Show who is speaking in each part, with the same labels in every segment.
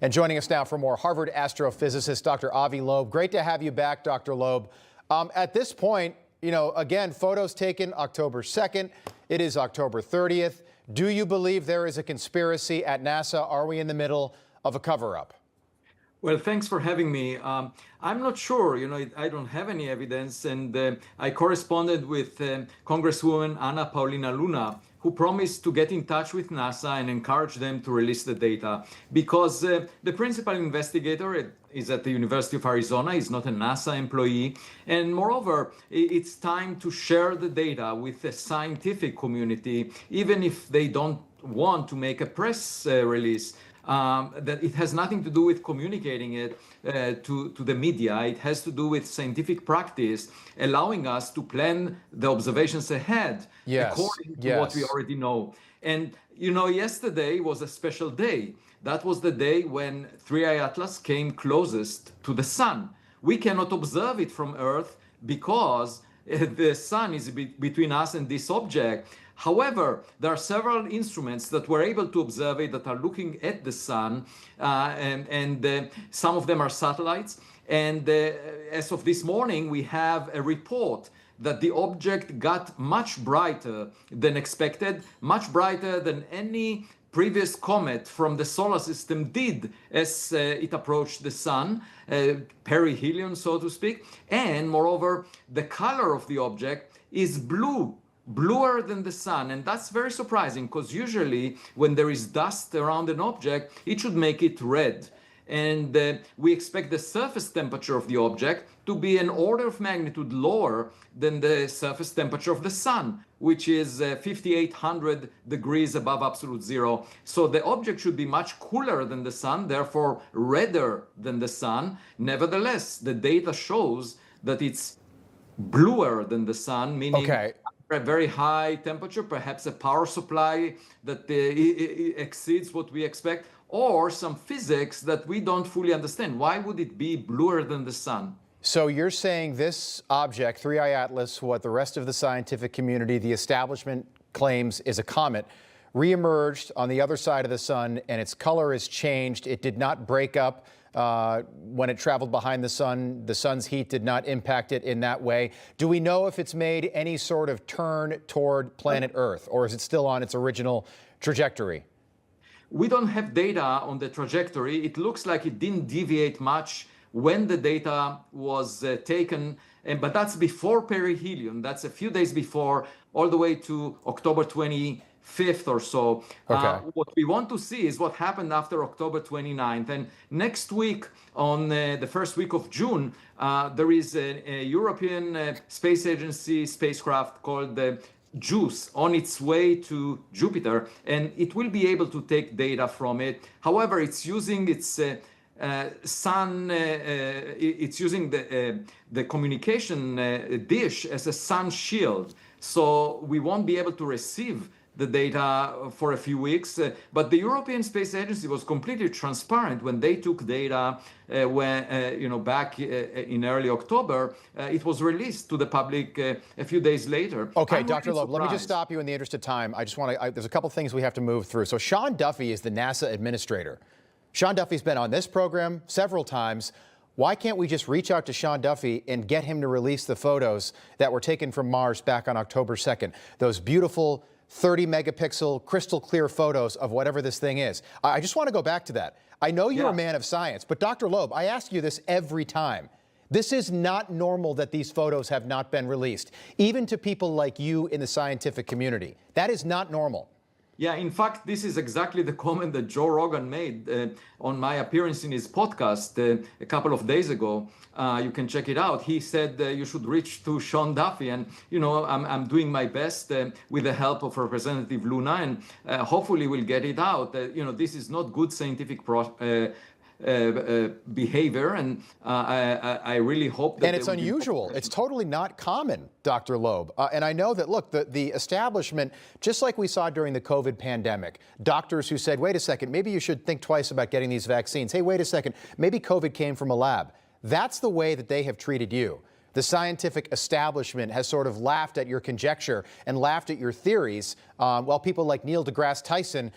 Speaker 1: And joining us now for more, Harvard astrophysicist Dr. Avi Loeb. Great to have you back, Dr. Loeb. At this point, again, photos taken October 2nd. It is October 30th. Do you believe there is a conspiracy at NASA? Are we in the middle of a cover-up?
Speaker 2: Well, thanks for having me. I'm not sure. I don't have any evidence, and I corresponded with Congresswoman Anna Paulina Luna, who promised to get in touch with NASA and encourage them to release the data, because the principal investigator is at the University of Arizona. He's not a NASA employee. And moreover, it's time to share the data with the scientific community, even if they don't want to make a press release. That it has nothing to do with communicating it to the media. It has to do with scientific practice, allowing us to plan the observations ahead according to what we already know. And, yesterday was a special day. That was the day when 3i Atlas came closest to the sun. We cannot observe it from Earth because the sun is between us and this object. However, there are several instruments that were able to observe it that are looking at the sun, and some of them are satellites. And as of this morning, we have a report that the object got much brighter than expected, much brighter than any previous comet from the solar system did as it approached the sun, perihelion, so to speak. And moreover, the color of the object is bluer than the sun. And that's very surprising, because usually when there is dust around an object, it should make it red. And we expect the surface temperature of the object to be an order of magnitude lower than the surface temperature of the sun, which is 5,800 degrees above absolute zero. So the object should be much cooler than the sun, therefore redder than the sun. Nevertheless, the data shows that it's bluer than the sun, meaning a very high temperature, perhaps a power supply that exceeds what we expect, or some physics that we don't fully understand. Why would it be bluer than the sun?
Speaker 1: So you're saying this object, 3i Atlas, what the rest of the scientific community, the establishment claims is a comet, reemerged on the other side of the sun, and its color has changed. It did not break up when it traveled behind the sun. The sun's heat did not impact it in that way. Do we know if it's made any sort of turn toward planet Earth, or is it still on its original trajectory?
Speaker 2: We don't have data on the trajectory. It looks like it didn't deviate much when the data was taken, but that's before perihelion. That's a few days before, all the way to October 25th or so. What we want to see is what happened after October 29th. And next week, on the first week of June, there is a European Space Agency spacecraft called the JUICE on its way to Jupiter, and it will be able to take data from it. However, it's using its it's using the communication dish as a sun shield. So we won't be able to receive the data for a few weeks, but the European Space Agency was completely transparent when they took data back in early October. It was released to the public a few days later.
Speaker 1: Okay, Dr. Loeb, let me just stop you in the interest of time. I just want to, there's a couple things we have to move through. So Sean Duffy is the NASA administrator. Sean Duffy's been on this program several times. Why can't we just reach out to Sean Duffy and get him to release the photos that were taken from Mars back on October 2nd? Those beautiful 30 megapixel crystal clear photos of whatever this thing is. I just want to go back to that. I know you're a man of science, but Dr. Loeb, I ask you this every time. This is not normal that these photos have not been released, even to people like you in the scientific community. That is not normal.
Speaker 2: Yeah, in fact, this is exactly the comment that Joe Rogan made on my appearance in his podcast a couple of days ago. You can check it out. He said you should reach to Sean Duffy, and I'm doing my best with the help of Representative Luna, and hopefully we'll get it out. This is not good scientific behavior, and I really hope that.
Speaker 1: And it's unusual. It's totally not common, Dr. Loeb. And I know that, look, the establishment, just like we saw during the COVID pandemic, doctors who said, wait a second, maybe you should think twice about getting these vaccines. Hey, wait a second, maybe COVID came from a lab. That's the way that they have treated you. The scientific establishment has sort of laughed at your conjecture and laughed at your theories, while people like Neil deGrasse Tyson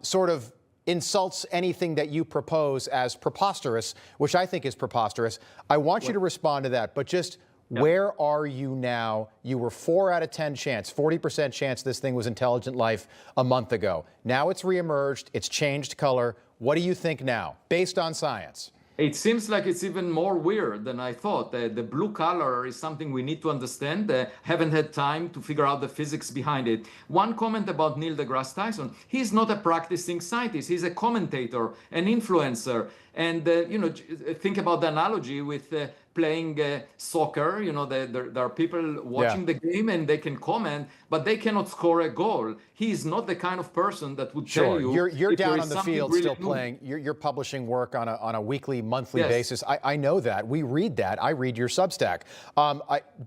Speaker 1: sort of insults anything that you propose as preposterous, which I think is preposterous. I want you to respond to that, but just where are you now? You were 4 out of 10 chance, 40% chance this thing was intelligent life a month ago. Now it's reemerged, it's changed color. What do you think now, based on science?
Speaker 2: It seems like it's even more weird than I thought. The blue color is something we need to understand. Haven't had time to figure out the physics behind it. One comment about Neil deGrasse Tyson. He's not a practicing scientist. He's a commentator, an influencer. And, think about the analogy with playing soccer. There are people watching the game and they can comment, but they cannot score a goal. He's not the kind of person that would tell you.
Speaker 1: You're down on the field
Speaker 2: really
Speaker 1: still playing. You're publishing work on a weekly, monthly basis. I know that. We read that. I read your Substack.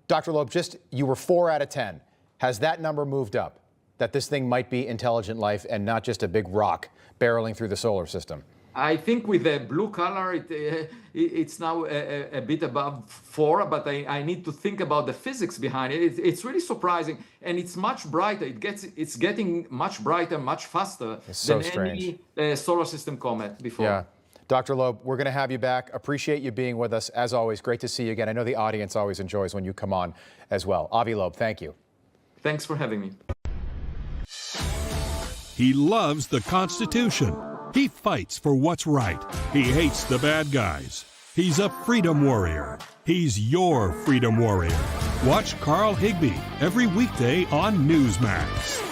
Speaker 1: Dr. Loeb, you were 4 out of 10. Has that number moved up? That this thing might be intelligent life and not just a big rock barreling through the solar system?
Speaker 2: I think with the blue color, it's now a bit above 4, but I need to think about the physics behind it. It's really surprising, and it's much brighter. It's getting much brighter, much faster than any solar system comet before.
Speaker 1: Yeah. Dr. Loeb, we're going to have you back. Appreciate you being with us, as always. Great to see you again. I know the audience always enjoys when you come on as well. Avi Loeb, thank you.
Speaker 2: Thanks for having me.
Speaker 3: He loves the Constitution. He fights for what's right. He hates the bad guys. He's a freedom warrior. He's your freedom warrior. Watch Carl Higbie every weekday on NEWSMAX.